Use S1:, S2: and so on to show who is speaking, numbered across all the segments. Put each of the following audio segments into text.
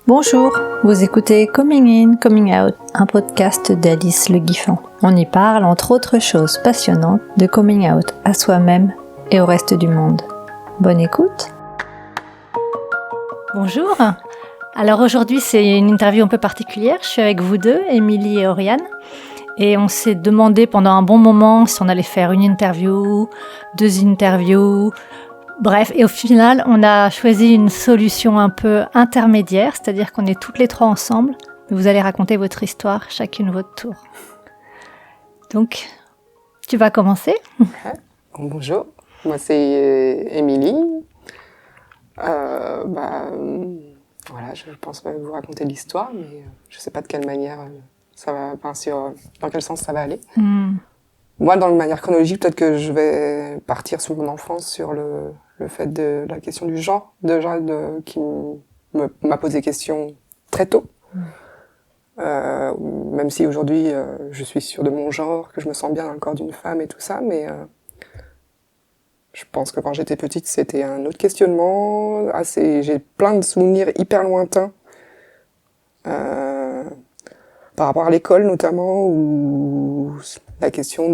S1: Bonjour, vous écoutez Coming In, Coming Out, un podcast d'Alice Le Guiffant. On y parle, entre autres choses passionnantes, de coming out à soi-même et au reste du monde. Bonne écoute. Bonjour. Alors aujourd'hui, c'est une interview un peu particulière. Je suis avec vous deux, Émilie et Oriane. Et on s'est demandé pendant un bon moment si on allait faire une interview, deux interviews. Bref, et au final, on a choisi une solution un peu intermédiaire, c'est-à-dire qu'on est toutes les trois ensemble. Vous allez raconter votre histoire, chacune votre tour. Donc, tu vas commencer ?
S2: Bonjour, moi c'est Émilie. Voilà, je pense vous raconter l'histoire, mais je ne sais pas de quelle manière ça va, dans quel sens ça va aller. Moi, dans la manière chronologique, peut-être que je vais partir sur mon enfance, sur le fait de la question du genre, qui m'a posé question très tôt. Même si aujourd'hui, je suis sûre de mon genre, que je me sens bien dans le corps d'une femme et tout ça, mais je pense que quand j'étais petite, c'était un autre questionnement. J'ai plein de souvenirs hyper lointains. Par rapport à l'école notamment, où la question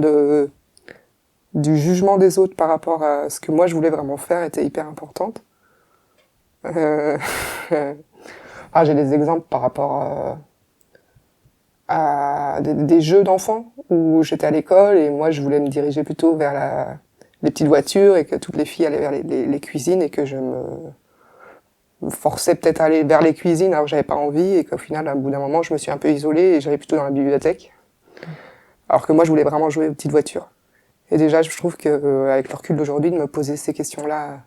S2: du jugement des autres par rapport à ce que moi je voulais vraiment faire était hyper importante. J'ai des exemples par rapport à des jeux d'enfants où j'étais à l'école et moi je voulais me diriger plutôt vers les petites voitures et que toutes les filles allaient vers les cuisines et que je me forçais peut-être à aller vers les cuisines alors que j'avais pas envie et qu'au final, à bout d'un moment, je me suis un peu isolée et j'allais plutôt dans la bibliothèque. Alors que moi, je voulais vraiment jouer aux petites voitures. Et déjà, je trouve qu'avec le recul d'aujourd'hui, de me poser ces questions-là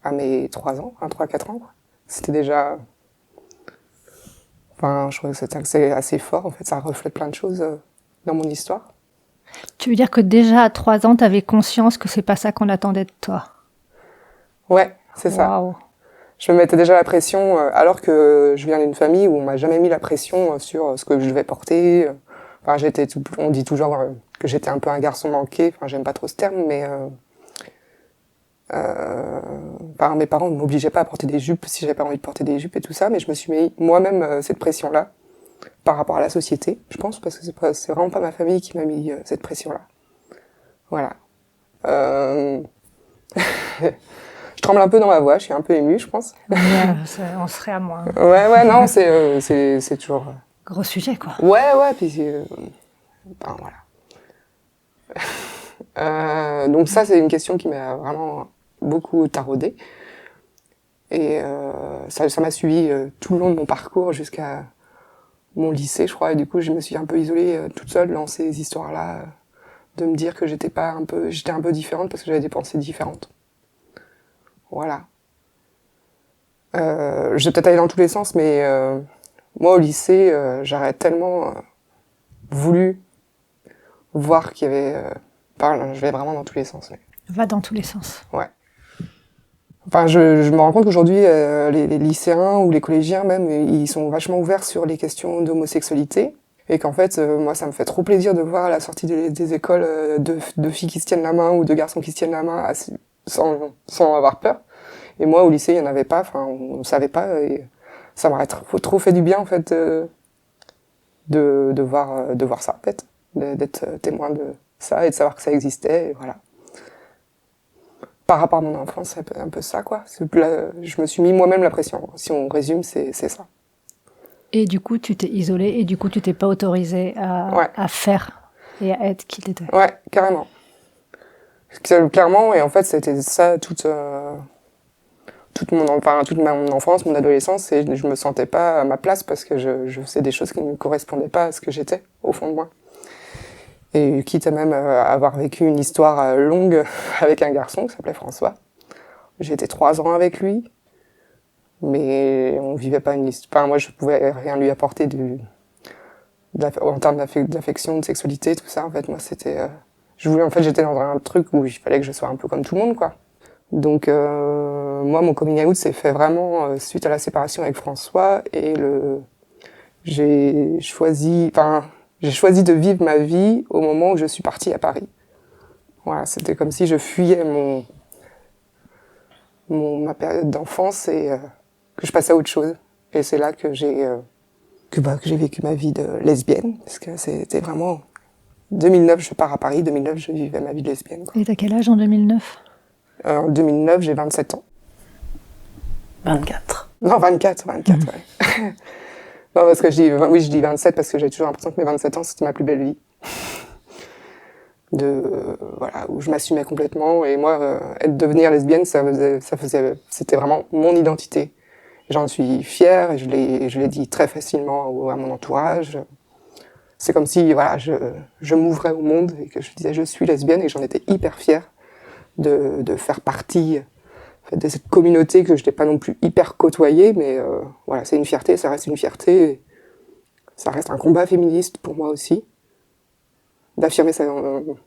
S2: à mes 3 ans, 3-4 ans, c'était déjà... je trouve que c'est assez fort, en fait, ça reflète plein de choses dans mon histoire.
S1: Tu veux dire que déjà à 3 ans, tu avais conscience que c'est pas ça qu'on attendait de toi ?
S2: Ouais, c'est ça.
S1: Wow.
S2: Je me mettais déjà la pression, alors que je viens d'une famille où on m'a jamais mis la pression sur ce que je devais porter. On dit toujours que j'étais un peu un garçon manqué. Enfin, j'aime pas trop ce terme, mais mes parents ne m'obligeaient pas à porter des jupes si j'avais pas envie de porter des jupes et tout ça. Mais je me suis mis moi-même cette pression-là par rapport à la société, je pense, parce que c'est vraiment pas ma famille qui m'a mis cette pression-là. Voilà. Je tremble un peu dans ma voix, je suis un peu émue, je pense.
S1: On serait à moins.
S2: Ouais, non, c'est toujours...
S1: Gros sujet, quoi.
S2: Ouais, puis... voilà. Donc ça, c'est une question qui m'a vraiment beaucoup taraudée. Et ça m'a suivi tout le long de mon parcours jusqu'à mon lycée, je crois. Et du coup, je me suis un peu isolée toute seule dans ces histoires-là, de me dire que j'étais un peu différente parce que j'avais des pensées différentes. Voilà. Je vais peut-être aller dans tous les sens, mais moi au lycée, j'aurais tellement voulu voir qu'il y avait... je vais vraiment dans tous les sens. Mais...
S1: Va dans tous les sens.
S2: Ouais. Je me rends compte qu'aujourd'hui, les lycéens ou les collégiens même, ils sont vachement ouverts sur les questions d'homosexualité. Et qu'en fait, moi, ça me fait trop plaisir de voir à la sortie des écoles de filles qui se tiennent la main ou de garçons qui se tiennent la main sans avoir peur. Et moi, au lycée, il n'y en avait pas, on ne savait pas, et ça m'aurait trop fait du bien, en fait, de voir ça, en fait, d'être témoin de ça et de savoir que ça existait, et voilà. Par rapport à mon enfance, c'est un peu ça, quoi. Je me suis mis moi-même la pression. Si on résume, c'est ça.
S1: Et du coup, tu t'es isolée, et du coup, tu t'es pas autorisée à faire et à être qui t'étais.
S2: Ouais, carrément. Clairement, et en fait, c'était ça toute mon enfance, mon adolescence, et je me sentais pas à ma place parce que je faisais des choses qui ne correspondaient pas à ce que j'étais, au fond de moi. Et quitte à même avoir vécu une histoire longue avec un garçon qui s'appelait François. J'ai été 3 ans avec lui, mais on vivait pas une histoire... Enfin, moi, je pouvais rien lui apporter en termes d'affection, de sexualité, tout ça. En fait, moi, c'était... j'étais dans un truc où il fallait que je sois un peu comme tout le monde, quoi. Donc, moi, mon coming out s'est fait vraiment suite à la séparation avec François et j'ai choisi de vivre ma vie au moment où je suis partie à Paris. Voilà, c'était comme si je fuyais ma période d'enfance et que je passais à autre chose. Et c'est là que j'ai vécu ma vie de lesbienne, parce que c'était vraiment 2009, je pars à Paris, 2009, je vivais ma vie de lesbienne.
S1: Et t'as quel âge en 2009?
S2: En 2009, j'ai 27 ans.
S3: 24.
S2: Non, 24, ouais. Non, parce que je dis 27 parce que j'ai toujours l'impression que mes 27 ans, c'était ma plus belle vie. Voilà, où je m'assumais complètement. Et moi, devenir lesbienne, c'était vraiment mon identité. J'en suis fière et je l'ai dit très facilement à mon entourage. C'est comme si, voilà, je m'ouvrais au monde et que je disais je suis lesbienne et j'en étais hyper fière de faire partie en fait, de cette communauté que je n'ai pas non plus hyper côtoyée, mais voilà, c'est une fierté, ça reste une fierté. Ça reste un combat féministe pour moi aussi, d'affirmer son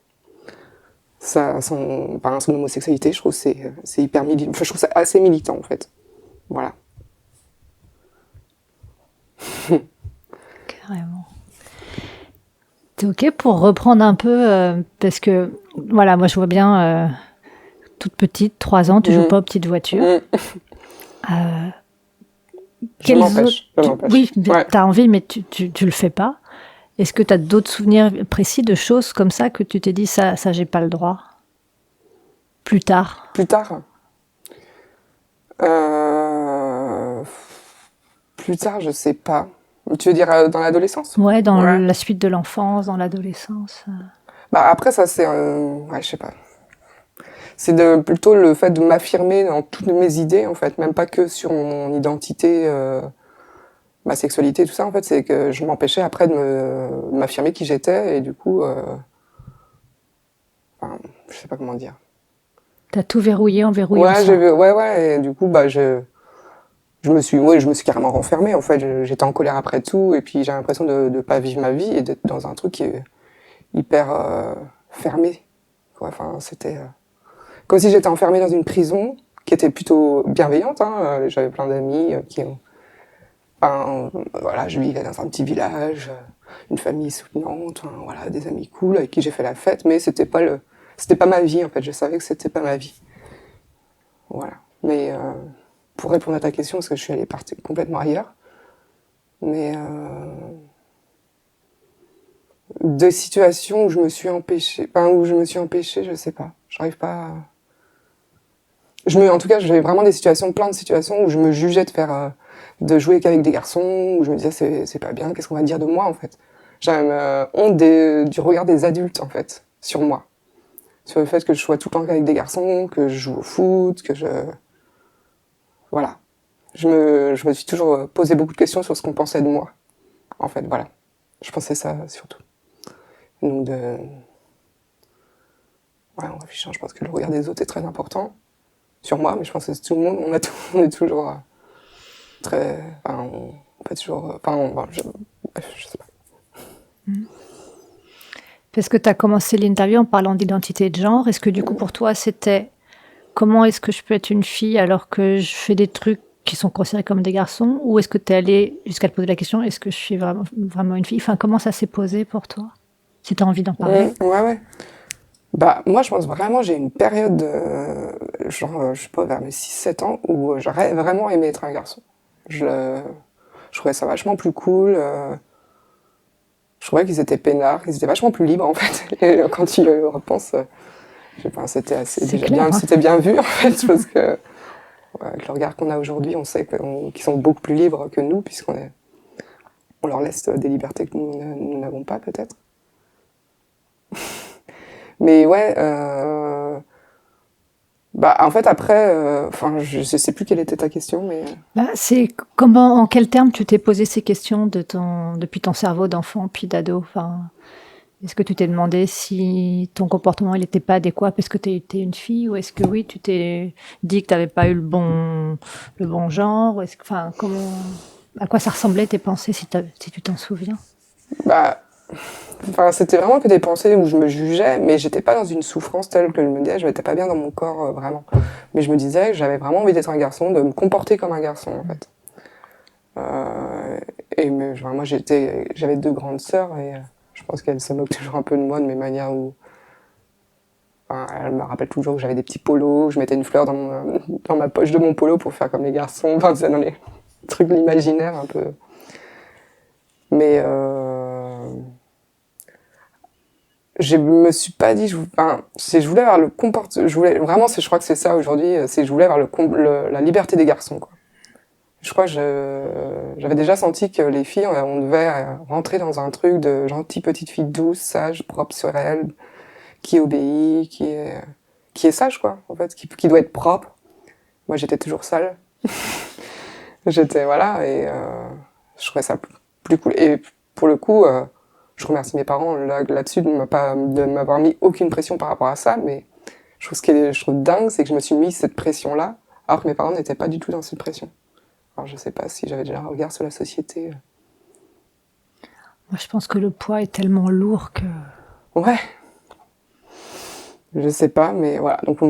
S2: homosexualité. Je trouve que c'est hyper militant. Enfin, je trouve ça assez militant en fait. Voilà.
S1: Carrément. T'es OK pour reprendre un peu, parce que, voilà, moi je vois bien, toute petite, 3 ans, tu joues pas aux petites voitures.
S2: Je m'empêche.
S1: Oui,
S2: Ouais.
S1: t'as envie, mais tu le fais pas. Est-ce que t'as d'autres souvenirs précis de choses comme ça que tu t'es dit, ça j'ai pas le droit? Plus tard.
S2: Plus tard, je sais pas. Tu veux dire dans l'adolescence?
S1: Ouais, dans la suite de l'enfance, dans l'adolescence.
S2: Bah après ça c'est, ouais, je sais pas. C'est plutôt le fait de m'affirmer dans toutes mes idées en fait, même pas que sur mon identité, ma sexualité, tout ça en fait, c'est que je m'empêchais après de m'affirmer qui j'étais et du coup, enfin, je sais pas comment dire.
S1: T'as tout verrouillé en verrouillant ça.
S2: Ouais, et du coup bah je me suis carrément renfermée en fait. J'étais en colère après tout et puis j'ai l'impression de pas vivre ma vie et d'être dans un truc qui est hyper fermé. Ouais, enfin c'était comme si j'étais enfermée dans une prison qui était plutôt bienveillante. Hein. J'avais plein d'amis qui ont... Enfin, voilà, je vivais dans un petit village, une famille soutenante, hein, voilà, des amis cool avec qui j'ai fait la fête, mais c'était pas ma vie en fait. Je savais que c'était pas ma vie. Voilà. Mais pour répondre à ta question, parce que je suis allée partir complètement ailleurs, mais de situations où je me suis empêchée, je sais pas. J'arrive pas à... En tout cas, j'avais vraiment plein de situations où je me jugeais de jouer qu'avec des garçons, où je me disais c'est pas bien, qu'est-ce qu'on va dire de moi en fait. J'avais honte du regard des adultes en fait, sur moi. Sur le fait que je sois tout le temps qu'avec des garçons, que je joue au foot, voilà. Je me suis toujours posé beaucoup de questions sur ce qu'on pensait de moi. En fait, voilà. Je pensais ça surtout. Donc ouais, en réfléchissant, je pense que le regard des autres est très important. Sur moi, mais je pense que tout le monde, on est toujours très... Enfin, on peut toujours... je sais pas.
S1: Parce que tu as commencé l'interview en parlant d'identité de genre. Est-ce que du coup, pour toi, c'était comment est-ce que je peux être une fille alors que je fais des trucs qui sont considérés comme des garçons? Ou est-ce que tu es allé jusqu'à te poser la question, est-ce que je suis vraiment une fille? Enfin, comment ça s'est posé pour toi? Si tu as envie d'en parler.
S2: Ouais. Bah, moi, je pense vraiment, j'ai une période, je sais pas, vers mes 6-7 ans, où j'aurais vraiment aimé être un garçon. Je trouvais ça vachement plus cool. Je trouvais qu'ils étaient peinards, qu'ils étaient vachement plus libres, en fait. Et quand tu y repenses, je sais pas, c'était c'était bien vu, en fait, parce que, avec le regard qu'on a aujourd'hui, on sait qu'ils sont beaucoup plus libres que nous, on leur laisse des libertés que nous n'avons pas, peut-être. Mais ouais, bah en fait après, je sais plus quelle était ta question, mais
S1: c'est en quels termes tu t'es posé ces questions depuis ton cerveau d'enfant puis d'ado. Enfin, est-ce que tu t'es demandé si ton comportement il n'était pas adéquat parce que tu étais une fille, ou est-ce que oui, tu t'es dit que tu n'avais pas eu le bon genre, à quoi ça ressemblait tes pensées si tu t'en souviens?
S2: bah c'était vraiment que des pensées où je me jugeais, mais j'étais pas dans une souffrance telle que je me disais, je n'étais pas bien dans mon corps, vraiment. Mais je me disais que j'avais vraiment envie d'être un garçon, de me comporter comme un garçon, en fait. Moi, j'avais 2 grandes sœurs et je pense qu'elles se moquent toujours un peu de moi, de mes manières où... Enfin, elles me rappellent toujours que j'avais des petits polos, je mettais une fleur dans ma poche de mon polo pour faire comme les garçons. Enfin, c'est dans les trucs de l'imaginaire un peu. Mais je me suis pas dit, je voulais avoir le comportement, je crois que c'est ça aujourd'hui, je voulais avoir la liberté des garçons, quoi. Je crois que j'avais déjà senti que les filles, on devait rentrer dans un truc de gentille petite fille douce, sage, propre sur elle, qui obéit, qui est sage, quoi, en fait, qui doit être propre. Moi, j'étais toujours sale. Voilà, et je trouvais ça plus cool. Et pour le coup, je remercie mes parents là-dessus de m'avoir mis aucune pression par rapport à ça, mais ce que je trouve dingue, c'est que je me suis mis cette pression-là, alors que mes parents n'étaient pas du tout dans cette pression. Alors je sais pas si j'avais déjà un regard sur la société.
S1: Moi, je pense que le poids est tellement lourd que...
S2: Ouais. Je sais pas, mais voilà. Donc,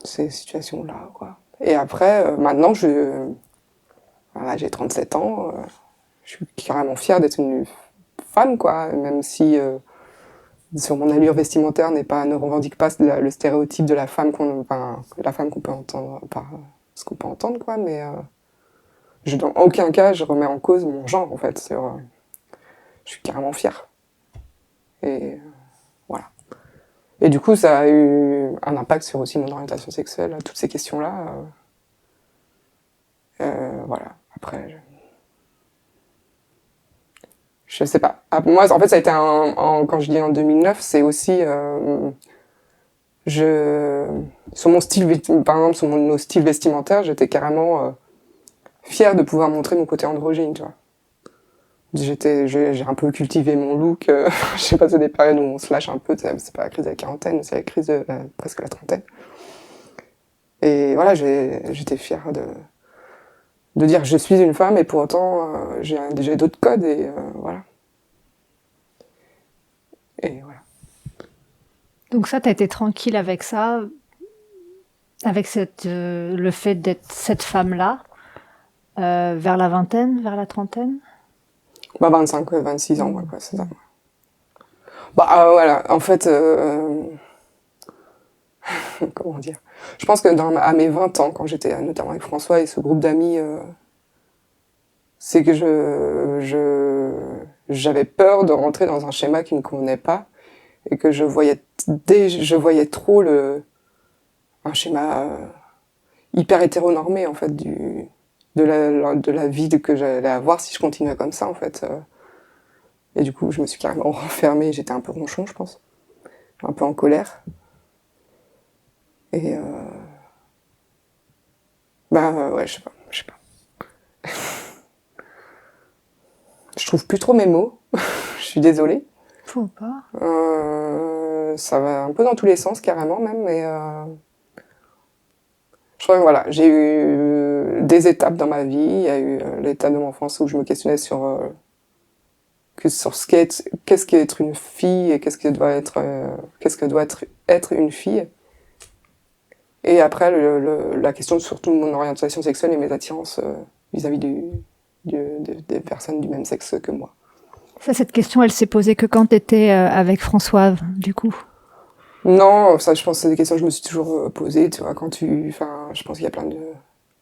S2: ces situations-là, quoi. Et après, maintenant, voilà, j'ai 37 ans, je suis carrément fière d'être une femme, quoi. Même si, sur mon allure vestimentaire ne revendique pas le stéréotype de la femme qu'on peut entendre par ce qu'on peut entendre, quoi. Mais dans aucun cas, je remets en cause mon genre, en fait. Je suis carrément fière. Et voilà. Et du coup, ça a eu un impact sur aussi mon orientation sexuelle, toutes ces questions-là. Voilà. Après, je sais pas. Moi, en fait, ça a été quand je dis en 2009, c'est aussi sur mon style, par exemple, sur nos styles vestimentaires, j'étais carrément fière de pouvoir montrer mon côté androgyne, tu vois. J'ai un peu cultivé mon look. Je sais pas, c'est des périodes où on se lâche un peu. C'est pas la crise de la quarantaine, c'est la crise de presque la trentaine. Et voilà, j'étais fière de dire que je suis une femme et pour autant j'ai déjà d'autres codes et voilà. Et voilà.
S1: Donc ça, t'as été tranquille avec ça, avec le fait d'être cette femme-là, vers la vingtaine, vers la trentaine?
S2: 25, 26 ans, ouais, quoi, c'est ça. Voilà, en fait, comment dire, je pense que à mes 20 ans, quand j'étais notamment avec François et ce groupe d'amis, c'est que j'avais peur de rentrer dans un schéma qui ne me convenait pas et que je voyais trop un schéma hyper hétéronormé, en fait, de la vie que j'allais avoir si je continuais comme ça, en fait. Et du coup, je me suis carrément renfermée, j'étais un peu ronchon, je pense. Un peu en colère. Et ouais, je sais pas. Je trouve plus trop mes mots. Je suis désolée.
S1: Faut pas.
S2: Ça va un peu dans tous les sens, carrément, même, mais je crois que voilà, j'ai eu des étapes dans ma vie. Il y a eu l'étape de mon enfance où je me questionnais sur qu'est-ce qu'être une fille et qu'est-ce que doit être une fille. Et après, la question de surtout mon orientation sexuelle et mes attirances vis-à-vis des personnes du même sexe que moi.
S1: Ça, cette question, elle s'est posée que quand t'étais avec François, du coup?
S2: Non, ça, je pense que c'est des questions que je me suis toujours posées, tu vois, je pense qu'il y a plein de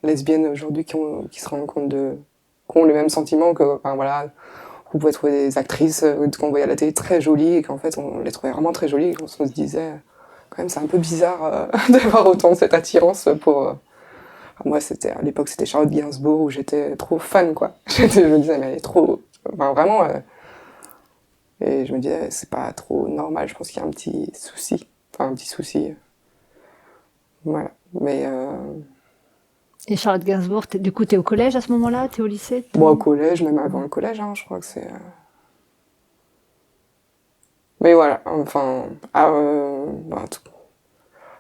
S2: lesbiennes aujourd'hui qui se rendent compte qui ont le même sentiment que, voilà, vous pouvez trouver des actrices qu'on voyait à la télé très jolies et qu'en fait, on les trouvait vraiment très jolies et qu'on se disait, quand même, c'est un peu bizarre d'avoir autant cette attirance pour... moi, à l'époque, c'était Charlotte Gainsbourg où j'étais trop fan, quoi. Je me disais, mais elle est trop... vraiment... et je me disais, c'est pas trop normal, je pense qu'il y a un petit souci. Voilà. Mais...
S1: Et Charlotte Gainsbourg, du coup, t'es au collège à ce moment-là? T'es au lycée?
S2: Bon, au collège, même avant le collège, hein, je crois que c'est... Mais voilà, enfin...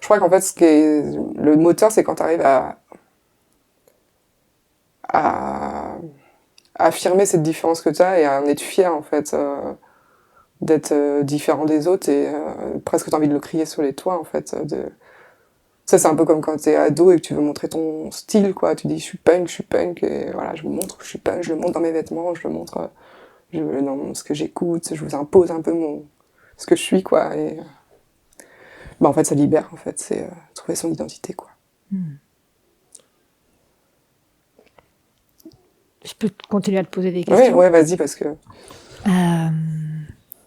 S2: je crois qu'en fait, le moteur, c'est quand t'arrives à affirmer cette différence que t'as et à en être fier, en fait, d'être différent des autres et presque t'as envie de le crier sur les toits, en fait, Ça, c'est un peu comme quand t'es ado et que tu veux montrer ton style, quoi. Tu dis, je suis punk, et voilà, je vous montre que je suis punk, je le montre dans mes vêtements, je le montre dans ce que j'écoute, je vous impose un peu ce que je suis, quoi. Et, en fait, ça libère, en fait, c'est trouver son identité, quoi.
S1: Je peux continuer à te poser des questions?
S2: Ouais, vas-y, parce que...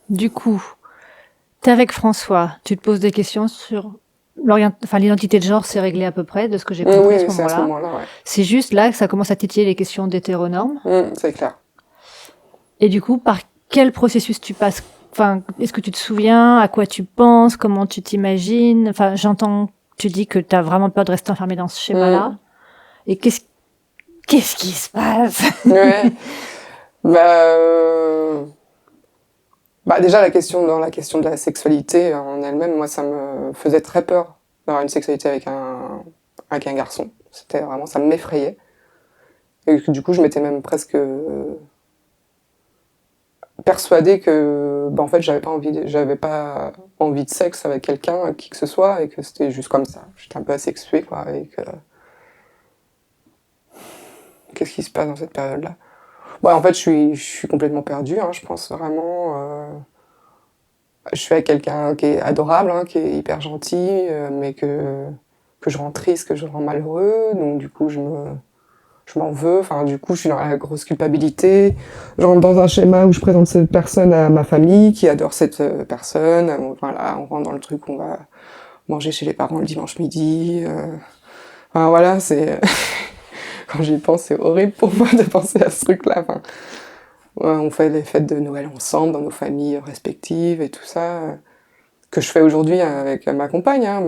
S1: Du coup, t'es avec François, tu te poses des questions sur l'identité de genre, c'est réglé à peu près, de ce que j'ai compris à ce
S2: c'est à ce
S1: moment-là.
S2: moment-là, ouais.
S1: C'est juste là que ça commence à titiller les questions d'hétéronormes.
S2: C'est clair.
S1: Et du coup, par quel processus tu passes? Enfin, est-ce que tu te souviens à quoi tu penses? Comment tu t'imagines? Enfin, j'entends, tu dis que t'as vraiment peur de rester enfermé dans ce schéma-là. Et qu'est-ce qui se passe?
S2: Ouais. Déjà, dans la question de la sexualité en elle-même, moi, ça me faisait très peur d'avoir une sexualité avec un garçon. C'était vraiment, ça m'effrayait. Et du coup, je m'étais même presque persuadée que, en fait, j'avais pas envie de sexe avec quelqu'un, qui que ce soit, et que c'était juste comme ça. J'étais un peu asexuée, quoi, et que... Qu'est-ce qui se passe dans cette période-là? En fait, je suis complètement perdue, hein, je pense vraiment... Je suis avec quelqu'un qui est adorable, hein, qui est hyper gentil, mais que je rends triste, que je rends malheureux, donc du coup, je m'en veux, enfin, du coup, je suis dans la grosse culpabilité. Je rentre dans un schéma où je présente cette personne à ma famille, qui adore cette personne, voilà, on rentre dans le truc où on va manger chez les parents le dimanche midi, enfin, voilà, c'est... Quand j'y pense, c'est horrible pour moi de penser à ce truc-là, enfin... Ouais, on fait les fêtes de Noël ensemble, dans nos familles respectives et tout ça, que je fais aujourd'hui avec ma compagne, hein,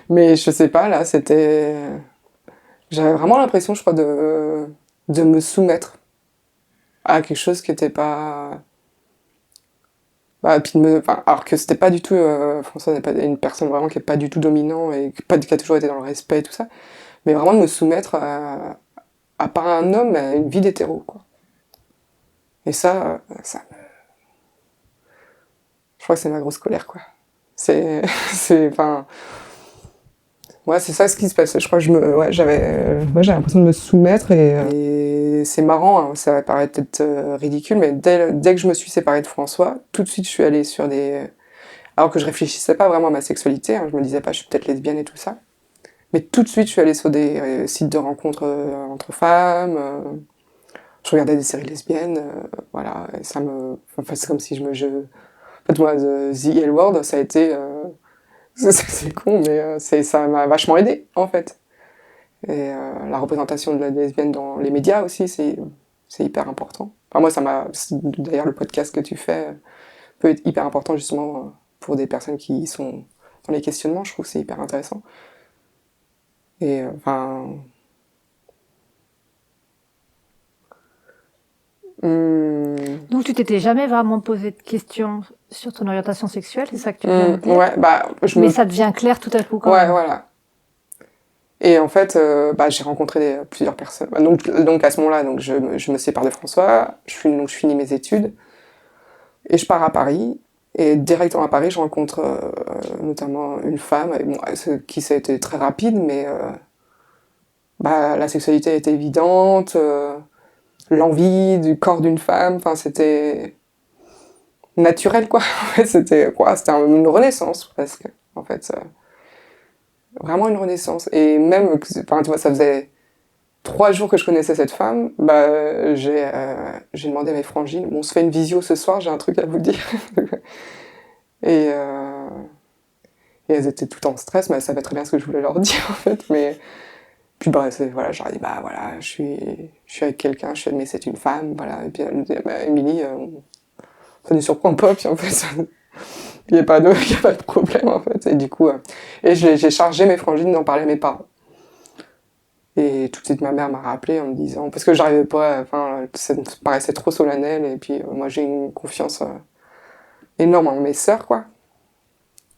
S2: mais je sais pas, là, j'avais vraiment l'impression, je crois, de me soumettre à quelque chose qui était pas... puis alors que c'était pas du tout... François n'est pas une personne vraiment qui est pas du tout dominant et qui a toujours été dans le respect et tout ça, mais vraiment de me soumettre à pas un homme, mais à une vie d'hétéro, quoi. Et ça je crois que c'est ma grosse colère, quoi. Enfin... Ouais, c'est ça ce qui se passe. Je crois que j'avais l'impression de me soumettre et c'est marrant, hein, ça va paraître peut-être ridicule, mais dès que je me suis séparée de François, tout de suite je suis allée sur alors que je réfléchissais pas vraiment à ma sexualité, hein, je me disais pas je suis peut-être lesbienne et tout ça, mais tout de suite je suis allée sur des sites de rencontres entre femmes, je regardais des séries lesbiennes, voilà, et c'est comme si en fait, moi, The L Word, ça a été... c'est con, mais ça m'a vachement aidé, en fait. Et la représentation de la lesbienne dans les médias aussi, c'est hyper important. Enfin, moi, d'ailleurs, le podcast que tu fais peut être hyper important, justement, pour des personnes qui sont dans les questionnements. Je trouve que c'est hyper intéressant. Et, enfin...
S1: Donc tu t'étais jamais vraiment posé de questions sur ton orientation sexuelle, c'est ça que tu viens de dire?
S2: Ouais,
S1: mais ça devient clair tout à coup quand
S2: ouais,
S1: même.
S2: Voilà. Et en fait, j'ai rencontré plusieurs personnes. Donc à ce moment-là, donc je me sépare de François, je finis mes études, et je pars à Paris. Et directement à Paris, je rencontre notamment une femme, et bon, ça a été très rapide, mais la sexualité était évidente, l'envie du corps d'une femme, enfin c'était naturel, quoi. En fait, c'était une renaissance presque, en fait. Vraiment une renaissance. Et même, enfin, tu vois, ça faisait 3 jours que je connaissais cette femme, j'ai demandé à mes frangines, bon, on se fait une visio ce soir, j'ai un truc à vous dire. et, et elles étaient toutes en stress, mais elles savaient très bien ce que je voulais leur dire, en fait. Mais puis voilà, je leur ai dit, voilà, je suis avec quelqu'un, mais c'est une femme, voilà. Et puis elle me dit, Émilie, ça ne surprend pas, puis en fait, il n'y a pas de problème, en fait. Et du coup, j'ai chargé mes frangines d'en parler à mes parents. Et tout de suite, ma mère m'a rappelé en me disant... Parce que j'arrivais pas... Enfin, ça me paraissait trop solennel. Et puis, moi, j'ai une confiance énorme en mes sœurs, quoi.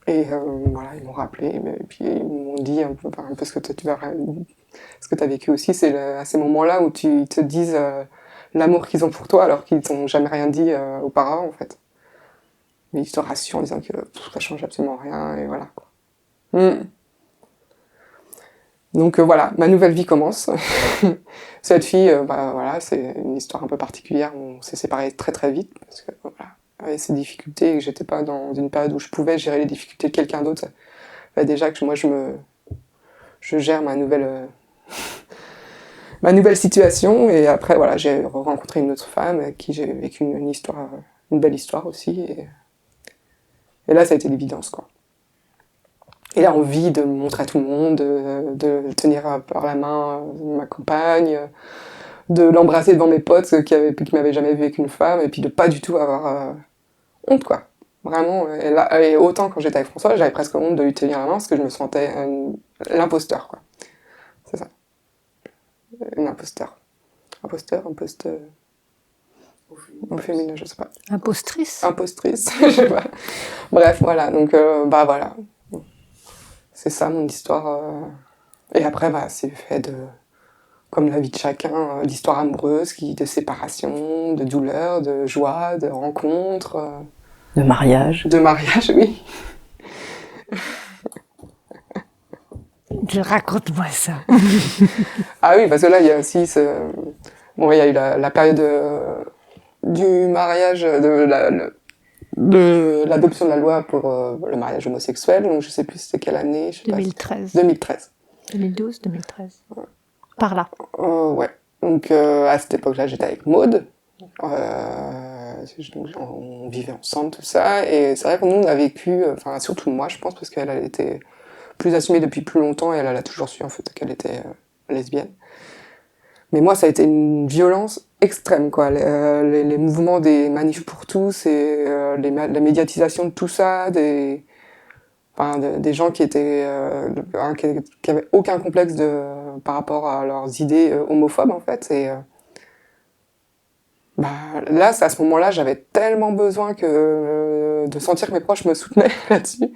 S2: Et voilà, ils m'ont rappelé. Et puis, ils m'ont dit un peu ce que ce que t'as vécu aussi. C'est à ces moments-là où ils te disent l'amour qu'ils ont pour toi, alors qu'ils t'ont jamais rien dit aux parents, en fait. Mais ils te rassurent en disant que ça change absolument rien. Et voilà, quoi. Mm. Donc voilà, ma nouvelle vie commence. Cette fille, voilà, c'est une histoire un peu particulière. On s'est séparés très très vite parce que voilà, avec ces difficultés, et que j'étais pas dans une période où je pouvais gérer les difficultés de quelqu'un d'autre. Ça fait déjà que moi je gère ma nouvelle situation, et après voilà, j'ai rencontré une autre femme avec qui j'ai vécu une histoire, une belle histoire aussi, et là ça a été l'évidence quoi. Et là, envie de me montrer à tout le monde, de tenir par la main ma compagne, de l'embrasser devant mes potes qui m'avaient jamais vu avec une femme, et puis de pas du tout avoir honte, quoi. Vraiment. Et autant quand j'étais avec François, j'avais presque honte de lui tenir la main parce que je me sentais l'imposteur, quoi. C'est ça. Un imposteur. Imposteur. Au féminin, je sais pas.
S1: Impostrice.
S2: Impostrice, je sais pas. Bref, voilà. Donc, voilà. C'est ça mon histoire. Et après, c'est fait de, comme la vie de chacun, d'histoires amoureuses, de séparation, de douleur, de joie, de rencontres.
S3: De mariage.
S2: De mariage, oui.
S1: Raconte-moi ça.
S2: Ah oui, parce que là, il y a aussi bon, il y a eu la période du mariage, de l'adoption de la loi pour le mariage homosexuel. Donc je sais plus c'était quelle année.
S1: 2013.
S2: 2013.
S1: 2012, 2013. Par là.
S2: Ouais. Donc à cette époque-là, j'étais avec Maud. On vivait ensemble, tout ça. Et c'est vrai que nous, on a vécu, enfin surtout moi, je pense, parce qu'elle elle était plus assumée depuis plus longtemps, et elle a toujours su en fait qu'elle était lesbienne. Mais moi, ça a été une violence extrême, quoi. Les mouvements des manifs pour tous, et la médiatisation de tout ça, des gens qui étaient qui avaient aucun complexe par rapport à leurs idées homophobes, en fait. Et là, à ce moment-là, j'avais tellement besoin de sentir que mes proches me soutenaient là-dessus.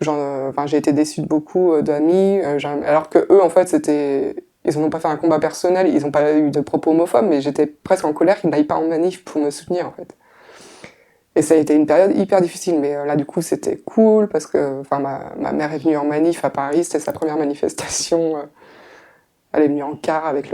S2: J'ai été déçue de beaucoup d'amis, alors que eux, en fait, ils n'ont pas fait un combat personnel, ils n'ont pas eu de propos homophobes, mais j'étais presque en colère qu'ils n'aillent pas en manif pour me soutenir, en fait. Et ça a été une période hyper difficile, mais là, du coup, c'était cool, parce que ma mère est venue en manif à Paris, c'était sa première manifestation. Elle est venue en car avec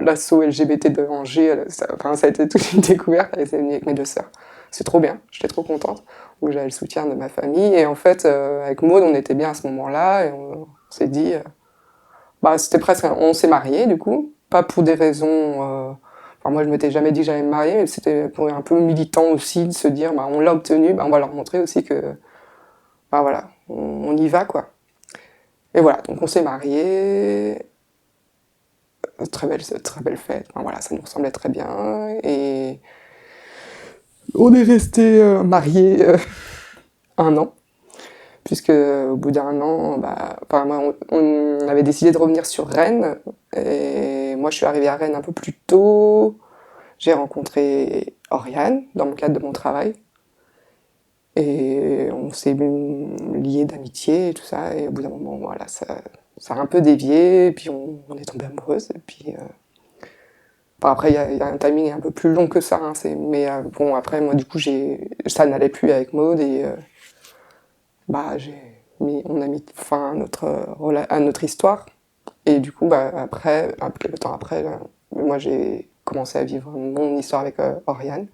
S2: l'assaut LGBT de Angers. Ça a été toute une découverte. Elle est venue avec mes 2 sœurs. C'est trop bien, j'étais trop contente. Donc j'avais le soutien de ma famille. Et en fait, avec Maud, on était bien à ce moment-là. Et on s'est dit... c'était presque... On s'est mariés, du coup. Pas pour des raisons... moi, je m'étais jamais dit que j'allais me marier. Mais c'était pour un peu militant aussi, de se dire, on l'a obtenu, on va leur montrer aussi que... voilà, on y va, quoi. Et voilà, donc on s'est mariés. Très belle fête. Voilà, ça nous ressemblait très bien. Et on est restés mariés 1 an. Puisque au bout d'1 an, on avait décidé de revenir sur Rennes. Et moi, je suis arrivée à Rennes un peu plus tôt. J'ai rencontré Oriane dans le cadre de mon travail. Et on s'est liés d'amitié et tout ça. Et au bout d'un moment, voilà, ça a un peu dévié. Et puis on est tombés amoureuses. Et puis après, il y a un timing un peu plus long que ça. Mais bon, après, moi, du coup, ça n'allait plus avec Maud. Et on a mis fin à notre histoire. Et du coup, après, quelque temps après, moi, j'ai commencé à vivre mon histoire avec Oriane.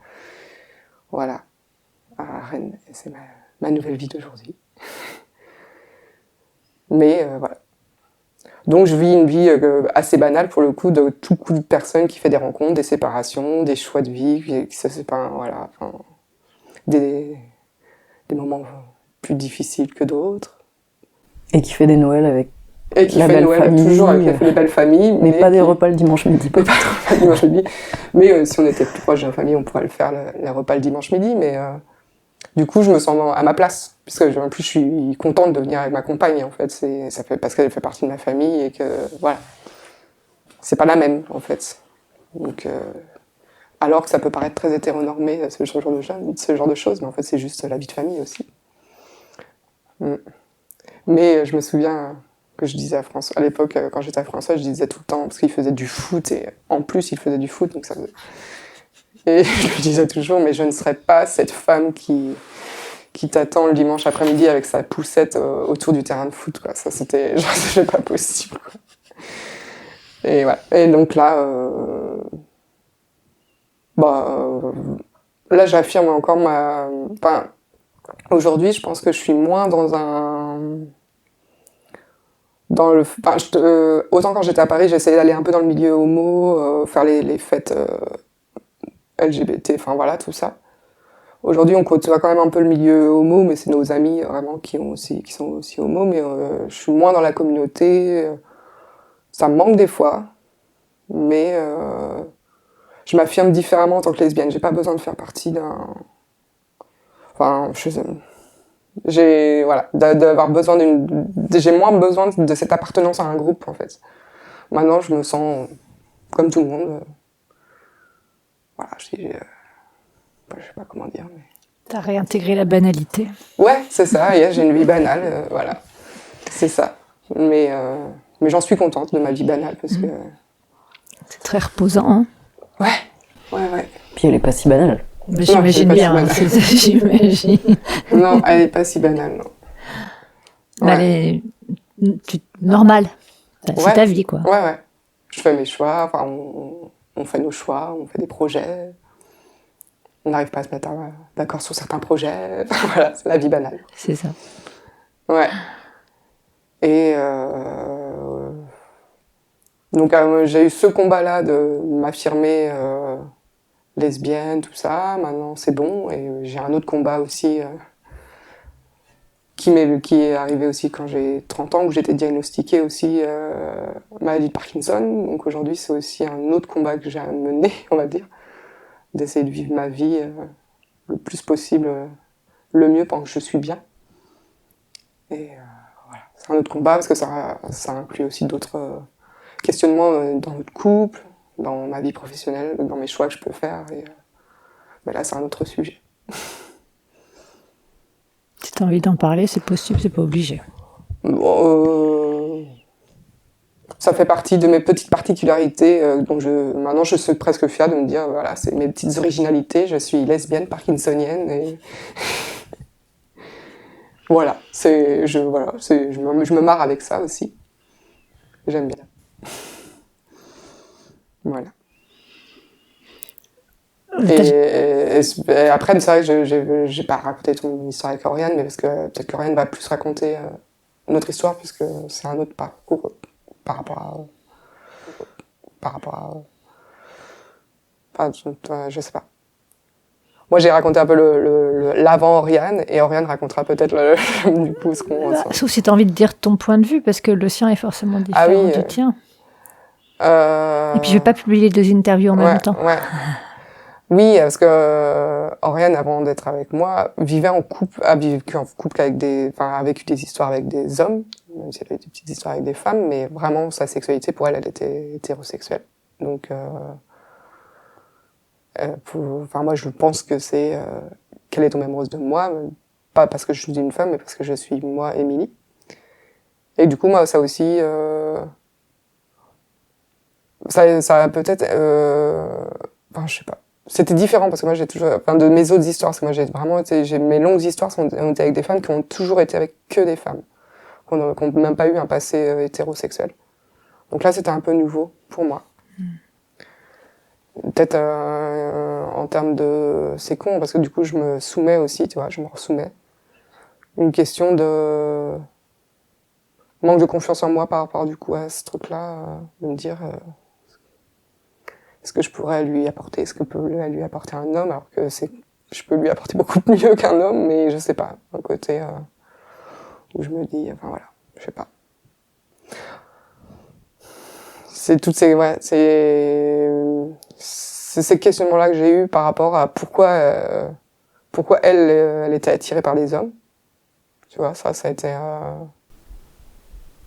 S2: Voilà. À Rennes, et c'est ma nouvelle vie d'aujourd'hui. Mais voilà. Donc je vis une vie assez banale pour le coup, de tout coup de personnes qui fait des rencontres, des séparations, des choix de vie, qui se séparent, voilà, des moments plus difficiles que d'autres.
S3: Et qui fait des Noëls avec
S2: et qui
S3: la
S2: fait
S3: belle
S2: Noël
S3: famille,
S2: toujours avec les belles familles.
S3: Mais pas des repas le dimanche midi.
S2: Mais pas de repas le dimanche midi. Mais si on était plus proche de la famille, on pourrait le faire, les repas le dimanche midi, mais... Du coup, je me sens à ma place, puisque en plus je suis contente de venir avec ma compagne, en fait. Parce qu'elle fait partie de ma famille et que voilà, c'est pas la même, en fait. Donc, alors que ça peut paraître très hétéronormé, ce genre de choses, mais en fait c'est juste la vie de famille aussi. Mais je me souviens que je disais à François, à l'époque quand j'étais à François, je disais tout le temps, parce qu'il faisait du foot, et en plus il faisait du foot, donc ça faisait... Et je lui disais toujours, mais je ne serais pas cette femme qui qui t'attend le dimanche après-midi avec sa poussette autour du terrain de foot, quoi. Ça, c'était genre, c'est pas possible, quoi. Et voilà. Et donc là, là, j'affirme encore enfin, aujourd'hui, je pense que je suis moins autant quand j'étais à Paris, j'essayais d'aller un peu dans le milieu homo, faire les fêtes LGBT, enfin voilà, tout ça. Aujourd'hui, on côtoie quand même un peu le milieu homo, mais c'est nos amis vraiment qui sont aussi homo, mais je suis moins dans la communauté. Ça me manque des fois, mais je m'affirme différemment en tant que lesbienne. J'ai pas besoin de faire partie d'un... Enfin, d'avoir besoin j'ai moins besoin de cette appartenance à un groupe, en fait. Maintenant, je me sens comme tout le monde. Voilà, je sais pas comment dire, mais...
S1: T'as réintégré la banalité.
S2: Ouais, c'est ça, j'ai une vie banale, voilà. C'est ça. Mais j'en suis contente de ma vie banale, parce que...
S1: C'est très reposant, hein.
S2: Ouais.
S3: Puis elle est pas si banale.
S1: Bah, j'imagine bien, hein, j'imagine.
S2: Non, elle est pas si banale, non.
S1: Mais elle est normale. C'est ta vie, quoi.
S2: Ouais. Je fais mes choix, enfin, on fait nos choix, on fait des projets. On n'arrive pas à se mettre d'accord sur certains projets. Voilà, c'est la vie banale.
S1: C'est ça.
S2: Ouais. Et donc j'ai eu ce combat-là de m'affirmer lesbienne, tout ça. Maintenant, c'est bon. Et j'ai un autre combat aussi qui est arrivé aussi quand j'ai 30 ans, où j'étais diagnostiquée aussi maladie de Parkinson. Donc aujourd'hui, c'est aussi un autre combat que j'ai à mener, on va dire, d'essayer de vivre ma vie le plus possible, le mieux pendant que je suis bien. Et voilà, c'est un autre combat parce que ça inclut aussi d'autres questionnements dans notre couple, dans ma vie professionnelle, dans mes choix que je peux faire. Et mais là, c'est un autre sujet.
S1: Si t'as envie d'en parler, c'est possible, c'est pas obligé.
S2: Ça fait partie de mes petites particularités, dont maintenant je suis presque fière de me dire, voilà, c'est mes petites originalités, je suis lesbienne parkinsonienne, et voilà, je me marre avec ça aussi. J'aime bien. Voilà. Et après, c'est vrai que j'ai pas raconté ton histoire avec Oriane, mais parce que peut-être qu'Oriane va plus raconter notre histoire, puisque c'est un autre parcours par rapport à... Enfin, je sais pas. Moi, j'ai raconté un peu l'avant Oriane, et Oriane racontera peut-être du coup ce qu'on ressent.
S1: Sauf si t'as envie de dire ton point de vue, parce que le sien est forcément différent du tien. Et puis je vais pas publier les deux interviews en même temps.
S2: Ouais. Oui, parce que Oriane, avant d'être avec moi, vivait en couple, a vécu en couple a vécu des histoires avec des hommes, même si elle a eu des petites histoires avec des femmes, mais vraiment sa sexualité, pour elle était hétérosexuelle. Donc, moi, je pense que c'est qu'elle est tombée amoureuse de moi, pas parce que je suis une femme, mais parce que je suis moi, Émilie. Et du coup, moi, ça aussi, ça a peut-être, je sais pas. C'était différent parce que moi j'ai toujours, de mes autres histoires, parce que moi mes longues histoires ont été avec des femmes qui ont toujours été avec que des femmes, qui n'ont même pas eu un passé hétérosexuel. Donc là c'était un peu nouveau pour moi. Peut-être en termes de, c'est con parce que du coup je me soumets aussi, tu vois, je me ressoumets. Une question de manque de confiance en moi par rapport du coup à ce truc-là, de me dire. Est-ce que je pourrais lui apporter, est-ce que peut lui apporter un homme, alors que je peux lui apporter beaucoup mieux qu'un homme, mais je sais pas, un côté où je me dis, enfin voilà, je sais pas. C'est toutes ces, c'est ces questionnements-là que j'ai eu par rapport à pourquoi elle était attirée par les hommes. Tu vois, ça a été...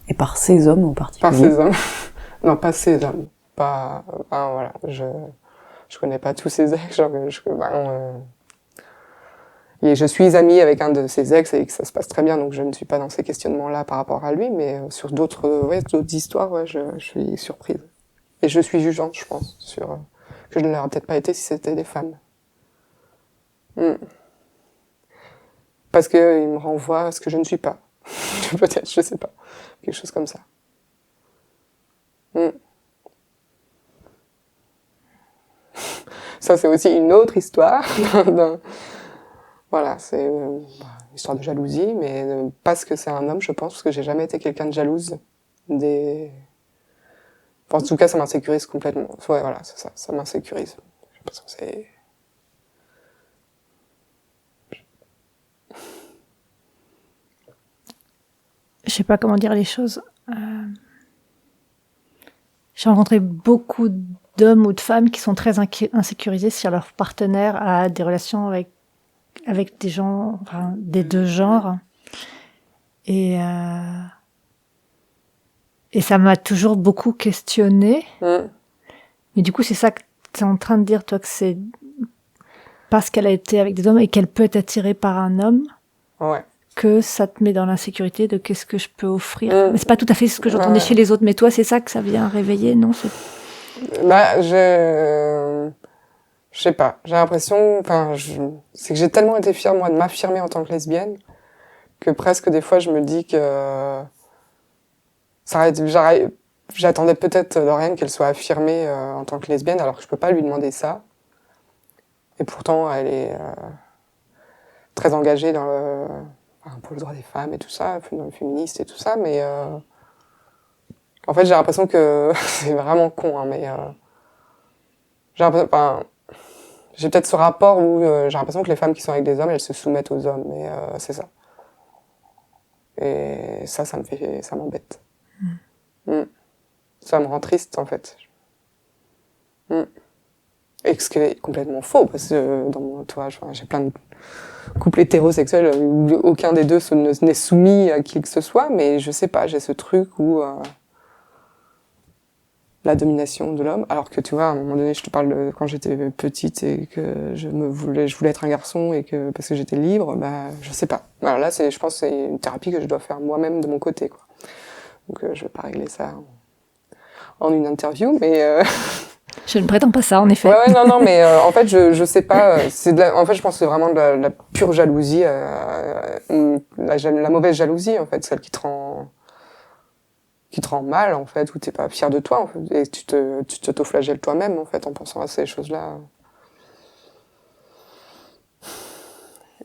S3: Et par ces hommes en particulier?
S2: Par ces hommes. Non, pas ces hommes. Pas, voilà, je connais pas tous ses ex, et je suis amie avec un de ses ex et que ça se passe très bien, donc je ne suis pas dans ces questionnements-là par rapport à lui, mais sur d'autres histoires, je suis surprise. Et je suis jugeante, je pense, sur que je ne l'aurais peut-être pas été si c'était des femmes. Parce qu'il me renvoie à ce que je ne suis pas. Peut-être, je sais pas. Quelque chose comme ça. Ça, c'est aussi une autre histoire. Voilà, c'est une histoire de jalousie, mais parce que c'est un homme, je pense, parce que j'ai jamais été quelqu'un de jalouse. Enfin, en tout cas, ça m'insécurise complètement. Ouais, voilà, c'est ça, ça m'insécurise. J'ai l'impression que c'est...
S1: Je sais pas comment dire les choses. J'ai rencontré beaucoup d'hommes ou de femmes qui sont très insécurisés si leur partenaire a des relations avec des gens, enfin, des deux genres. Et ça m'a toujours beaucoup questionnée. Mais du coup, c'est ça que tu es en train de dire, toi, que c'est parce qu'elle a été avec des hommes et qu'elle peut être attirée par un homme.
S2: Ouais.
S1: Que ça te met dans l'insécurité de qu'est-ce que je peux offrir. Mais c'est pas tout à fait ce que j'entendais chez les autres, mais toi, c'est ça que ça vient réveiller, non?
S2: Bah, je sais pas. J'ai l'impression, c'est que j'ai tellement été fière, moi, de m'affirmer en tant que lesbienne, que presque des fois, je me dis que j'attendais peut-être d'Oriane qu'elle soit affirmée en tant que lesbienne, alors que je peux pas lui demander ça. Et pourtant, elle est très engagée pour le droit des femmes et tout ça, dans le féministe et tout ça, mais en fait, j'ai l'impression que c'est vraiment con, hein, mais j'ai peut-être ce rapport où j'ai l'impression que les femmes qui sont avec des hommes, elles se soumettent aux hommes, mais c'est ça. Et ça m'embête. Ça me rend triste, en fait. Et ce qui est complètement faux, parce que dans mon entourage, j'ai plein de couples hétérosexuels où aucun des deux n'est soumis à qui que ce soit, mais je sais pas, j'ai ce truc où la domination de l'homme, alors que tu vois, à un moment donné, je te parle de quand j'étais petite et que je voulais être un garçon et que parce que j'étais libre, bah je sais pas. Alors là, je pense que c'est une thérapie que je dois faire moi-même de mon côté, quoi. Donc je vais pas régler ça en une interview, mais
S1: je ne prétends pas ça, en effet.
S2: Ouais, non, mais en fait, je sais pas. En fait, je pense que c'est vraiment de la pure jalousie, la mauvaise jalousie, en fait, celle qui te rend mal, en fait, où t'es pas fier de toi, en fait, et tu t'auto-flagelles toi-même, en fait, en pensant à ces choses-là.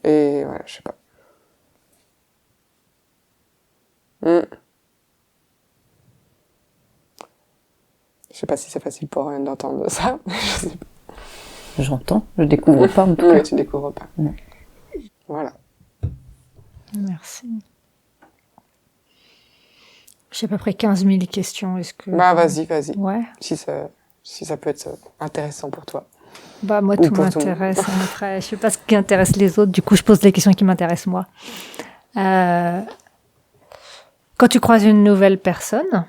S2: Et ouais, je sais pas. Je sais pas si c'est facile pour Oriane d'entendre ça. Je sais pas.
S3: J'entends, je découvre pas en tout cas.
S2: Oui, tu découvres pas. Voilà.
S1: Merci. J'ai à peu près 15 000 questions. Est-ce que...
S2: Bah vas-y.
S1: Ouais.
S2: Si ça peut être intéressant pour toi.
S1: Bah moi tout m'intéresse. Après, je sais pas ce qui intéresse les autres. Du coup, je pose les questions qui m'intéressent moi. Quand tu croises une nouvelle personne,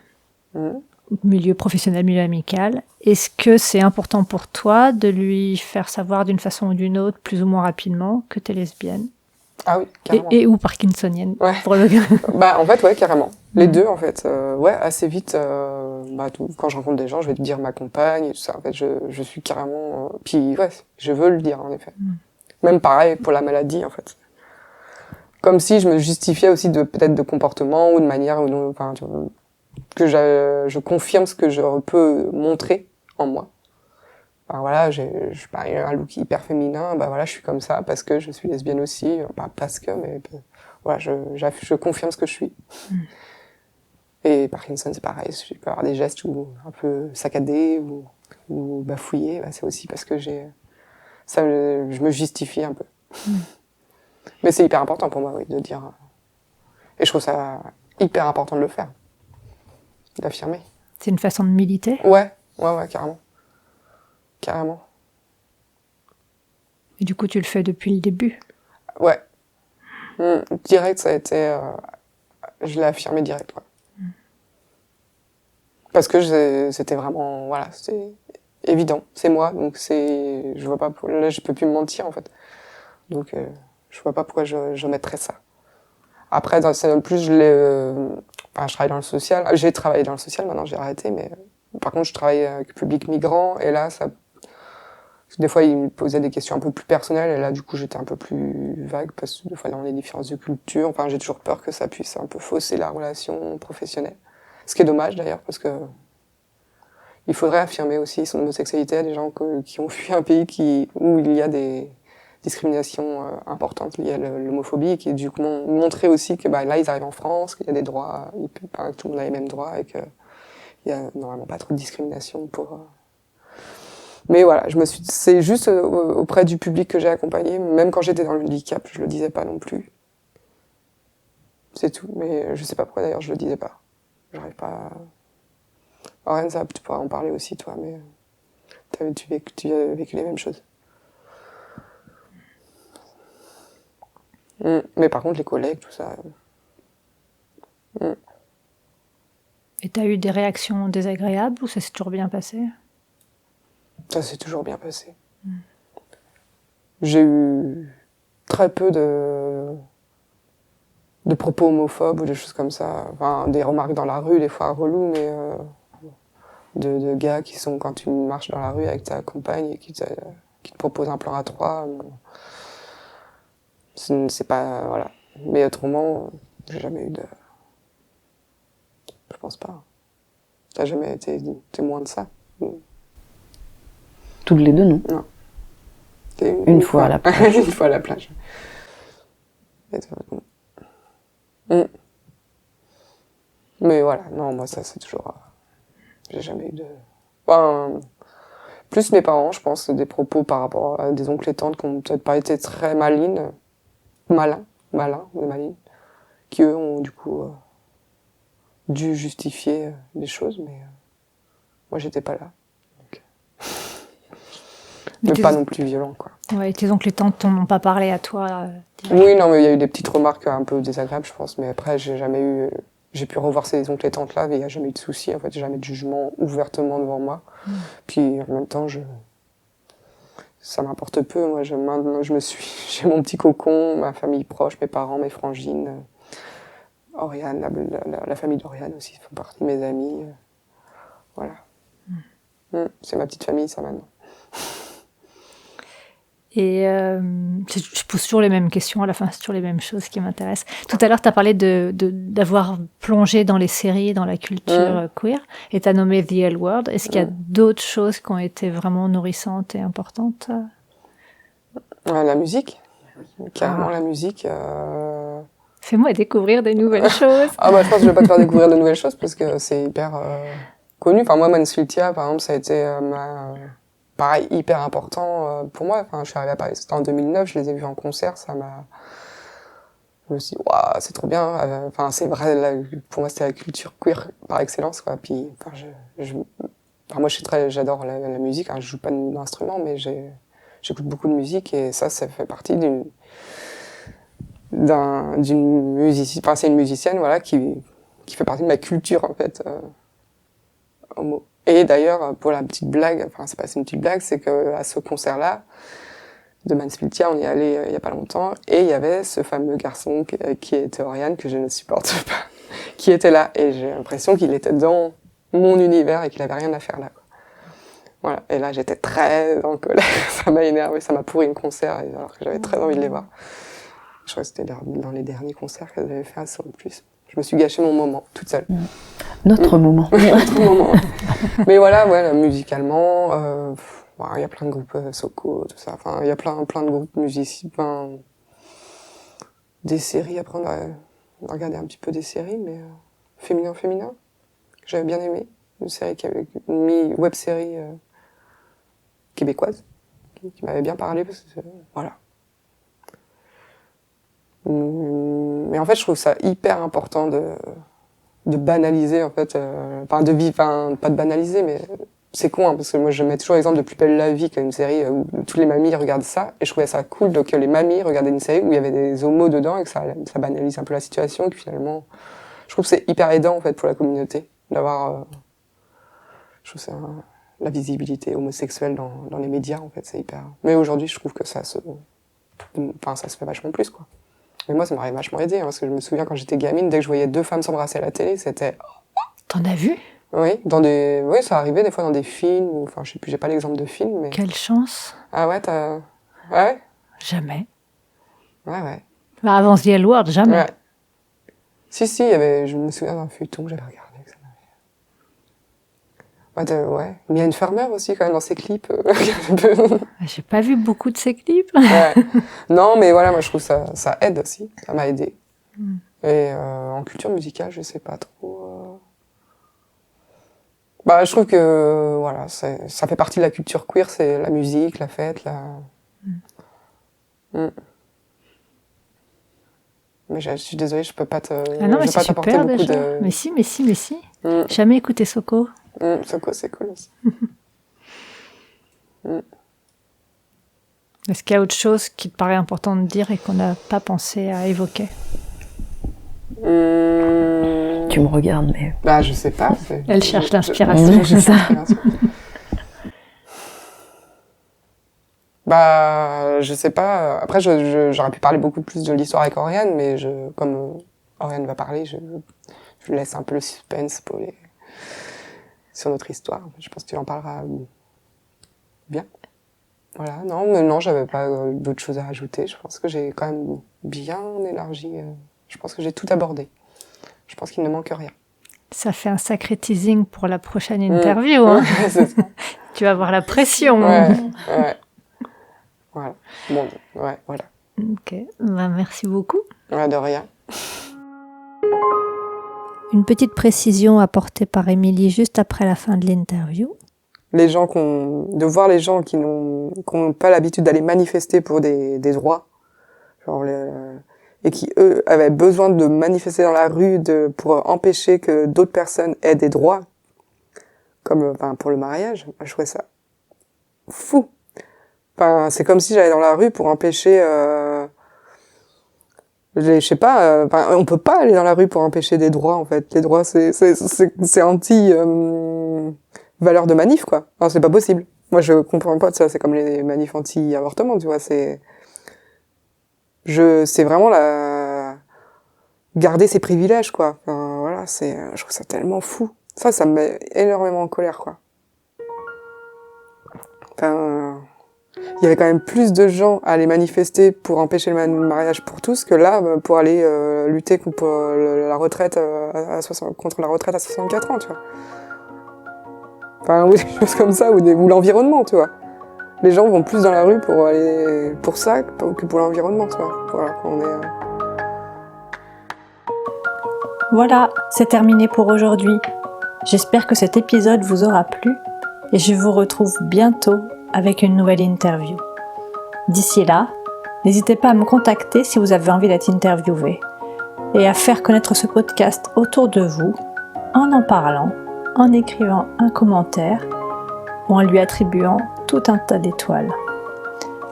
S1: milieu professionnel, milieu amical, est-ce que c'est important pour toi de lui faire savoir d'une façon ou d'une autre, plus ou moins rapidement, que t'es lesbienne?
S2: Ah oui, carrément.
S1: Et ou parkinsonienne.
S2: Ouais.
S1: Pour le...
S2: Bah en fait, ouais, carrément. Les deux, en fait. Ouais, assez vite. Quand je rencontre des gens, je vais te dire ma compagne et tout ça. En fait, je suis carrément... Puis ouais, je veux le dire, en effet. Même pareil pour la maladie, en fait. Comme si je me justifiais aussi peut-être de comportement ou de manière ou non, enfin, que je confirme ce que je peux montrer en moi. Enfin, voilà, j'ai un look hyper féminin, bah voilà, je suis comme ça parce que je suis lesbienne aussi, pas parce que, mais voilà, je confirme ce que je suis. Et Parkinson, c'est pareil, je peux avoir des gestes un peu saccadés ou bafouillés, bah, c'est aussi parce que je me justifie un peu. Mais c'est hyper important pour moi, oui, de dire. Et je trouve ça hyper important de le faire, d'affirmer.
S1: C'est une façon de militer?
S2: Ouais, carrément.
S1: Et du coup, tu le fais depuis le début?
S2: Ouais. Direct, ça a été... je l'ai affirmé direct, ouais. Parce que c'était vraiment... Voilà, c'était évident. C'est moi, donc je vois pas... Là, je peux plus me mentir, en fait. Donc, je vois pas pourquoi je mettrais ça. Après, dans le plus, je travaille dans le social. J'ai travaillé dans le social, maintenant j'ai arrêté, mais... Par contre, je travaille avec le public migrant, et là, Des fois, ils me posaient des questions un peu plus personnelles, et là, du coup, j'étais un peu plus vague, parce que des fois, dans les différences de culture, enfin, j'ai toujours peur que ça puisse un peu fausser la relation professionnelle. Ce qui est dommage, d'ailleurs, parce que il faudrait affirmer aussi son homosexualité à des gens qui ont fui un pays où il y a des discriminations importantes liées à l'homophobie, et qui, du coup, m'ont montré aussi que, là, ils arrivent en France, qu'il y a des droits, que tout le monde a les mêmes droits, et qu'il y a normalement pas trop de discrimination pour... Mais voilà, c'est juste auprès du public que j'ai accompagné, même quand j'étais dans le handicap, je le disais pas non plus. C'est tout, mais je sais pas pourquoi d'ailleurs je le disais pas. J'arrive pas à... Oriane, ça, tu pourras en parler aussi, toi, mais tu as vécu les mêmes choses. Mais par contre, les collègues, tout ça...
S1: Et t'as eu des réactions désagréables ou ça s'est toujours bien passé?
S2: Ça s'est toujours bien passé. J'ai eu très peu de propos homophobes ou des choses comme ça. Enfin, des remarques dans la rue, des fois reloues, mais de gars qui sont, quand tu marches dans la rue avec ta compagne et qui te proposent un plan à trois. C'est pas... Voilà. Mais autrement, j'ai jamais eu de... Je pense pas. T'as jamais été témoin de ça?
S3: Toutes les deux, non?
S2: Non.
S3: Une fois à la plage.
S2: Une fois à la plage. Mais voilà, non, moi ça c'est toujours... j'ai jamais eu de... Enfin, plus mes parents, je pense, des propos par rapport à des oncles et tantes qui ont peut-être pas été très malines, qui eux ont du coup dû justifier des choses, mais moi j'étais pas là. Mais pas non plus violent, quoi.
S1: Ouais, tes oncles et tantes t'en ont pas parlé à toi
S2: Oui, non, mais il y a eu des petites remarques un peu désagréables, je pense, mais après, j'ai pu revoir ces oncles et tantes là, mais il n'y a jamais eu de soucis, en fait, jamais de jugement ouvertement devant moi. Puis, en même temps, ça m'importe peu, moi, maintenant, j'ai mon petit cocon, ma famille proche, mes parents, mes frangines, Oriane, la famille d'Oriane aussi, font partie de mes amis, voilà. C'est ma petite famille, ça, maintenant.
S1: Et je pose toujours les mêmes questions, à la fin c'est toujours les mêmes choses qui m'intéressent. Tout à l'heure tu as parlé d'avoir plongé dans les séries, dans la culture queer, et tu as nommé The L Word. Est-ce qu'il y a d'autres choses qui ont été vraiment nourrissantes et importantes?
S2: La musique, carrément la musique.
S1: Fais-moi découvrir des nouvelles choses.
S2: Je pense que je vais pas te faire découvrir de nouvelles choses parce que c'est hyper connu. Enfin, moi, Mansfieldia, par exemple, ça a été pareil, hyper important pour moi. Enfin, je suis arrivée à Paris, c'était en 2009, je les ai vus en concert, je me suis dit, waouh, c'est trop bien. Enfin, c'est vrai, pour moi, c'était la culture queer par excellence, quoi. Puis, moi, j'adore la musique, hein, je joue pas d'instrument, mais j'écoute beaucoup de musique et ça fait partie d'une musicienne, enfin, c'est une musicienne, voilà, qui fait partie de ma culture, en fait, homo. Et d'ailleurs, pour la petite blague, enfin c'est pas une petite blague, c'est que à ce concert-là de Mansfieldia, on y est allé il y a pas longtemps, et il y avait ce fameux garçon qui était Oriane, que je ne supporte pas, qui était là, et j'ai l'impression qu'il était dans mon univers et qu'il avait rien à faire là, quoi. Voilà. Et là, j'étais très en colère, ça m'a énervé, ça m'a pourri le concert, alors que j'avais très envie de les voir. Je crois que c'était dans les derniers concerts qu'elle avait fait à ça en plus. Je me suis gâché mon moment, toute seule.
S3: Notre moment.
S2: Notre moment. Mais voilà, musicalement, il y a plein de groupes Soko, tout ça. Enfin, il y a plein de groupes musiciens. Des séries, après on a regardé un petit peu des séries, mais féminin, que j'avais bien aimé. Une série une web-série québécoise, qui m'avait bien parlé, parce que voilà. Mais en fait, je trouve ça hyper important de banaliser, en fait, pas de banaliser, mais c'est con, hein, parce que moi je mets toujours l'exemple de Plus belle la vie, qui est une série où toutes les mamies regardent ça, et je trouvais ça cool que les mamies regardaient une série où il y avait des homos dedans, et que ça banalise un peu la situation, et que finalement, je trouve que c'est hyper aidant, en fait, pour la communauté, d'avoir, je trouve ça, la visibilité homosexuelle dans les médias, en fait, c'est hyper... Mais aujourd'hui, je trouve que ça se fait vachement plus, quoi. Mais moi, ça m'aurait vachement aidé, hein, parce que je me souviens quand j'étais gamine, dès que je voyais deux femmes s'embrasser à la télé, c'était...
S1: T'en as vu?
S2: Oui, ça arrivait des fois dans des films, enfin, je sais plus, j'ai pas l'exemple de film, mais...
S1: Quelle chance.
S2: Ah ouais, t'as... Ouais?
S1: Jamais.
S2: Ouais.
S1: Bah, avant The L Word, jamais.
S2: Ouais. Si, il y avait... Je me souviens d'un feuilleton que j'avais regardé. Ouais. Mylène Farmer aussi, quand même, dans ses clips.
S1: J'ai pas vu beaucoup de ses clips.
S2: Ouais. Non, mais voilà, moi, je trouve ça aide aussi. Ça m'a aidé. Et en culture musicale, je sais pas trop... Bah, je trouve que, voilà, ça fait partie de la culture queer, c'est la musique, la fête, Mais je suis désolée, je peux pas
S1: Ah non, mais
S2: je peux
S1: c'est
S2: pas t'apporter
S1: super
S2: beaucoup
S1: déjà.
S2: de...
S1: Mais si. Jamais écouté Soko.
S2: Soko, c'est cool aussi.
S1: Est-ce qu'il y a autre chose qui te paraît important de dire et qu'on n'a pas pensé à évoquer?
S3: Tu me regardes, mais...
S2: Bah, je sais pas.
S1: Elle cherche l'inspiration.
S3: C'est ça.
S2: Bah, je sais pas. Après, j'aurais pu parler beaucoup plus de l'histoire avec Oriane, mais comme Oriane va parler, je laisse un peu le suspense sur notre histoire. Je pense que tu en parleras bien. Voilà. Non, j'avais pas d'autres choses à ajouter. Je pense que j'ai quand même bien élargi. Je pense que j'ai tout abordé. Je pense qu'il ne manque rien.
S1: Ça fait un sacré teasing pour la prochaine interview. Hein.
S2: C'est ça.
S1: Tu vas avoir la pression.
S2: Ouais. Voilà. Bon, ouais, voilà.
S1: Ok, bah, merci beaucoup.
S2: Ouais, de rien.
S1: Une petite précision apportée par Émilie juste après la fin de l'interview.
S2: De voir les gens qui n'ont pas l'habitude d'aller manifester pour des droits, genre et qui, eux, avaient besoin de manifester dans la rue pour empêcher que d'autres personnes aient des droits, comme pour le mariage. Je trouvais ça fou. Enfin, c'est comme si j'allais dans la rue pour empêcher... je sais pas, on peut pas aller dans la rue pour empêcher des droits, en fait. Les droits, c'est anti... valeur de manif, quoi. Alors, c'est pas possible. Moi, je comprends pas de ça. C'est comme les manifs anti-avortement, tu vois. C'est vraiment garder ses privilèges, quoi. Enfin, voilà, je trouve ça tellement fou. Ça me met énormément en colère, quoi. Enfin, il y avait quand même plus de gens à aller manifester pour empêcher le mariage pour tous que là, pour aller lutter contre la retraite contre la retraite à 64 ans, tu vois. Enfin, ou des choses comme ça, ou l'environnement, tu vois. Les gens vont plus dans la rue pour aller pour ça que pour l'environnement, tu vois. Voilà,
S1: Voilà, c'est terminé pour aujourd'hui. J'espère que cet épisode vous aura plu et je vous retrouve bientôt avec une nouvelle interview. D'ici là, n'hésitez pas à me contacter si vous avez envie d'être interviewé et à faire connaître ce podcast autour de vous en parlant, en écrivant un commentaire ou en lui attribuant tout un tas d'étoiles.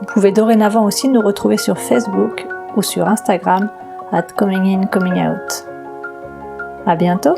S1: Vous pouvez dorénavant aussi nous retrouver sur Facebook ou sur Instagram @comingin coming out. À bientôt!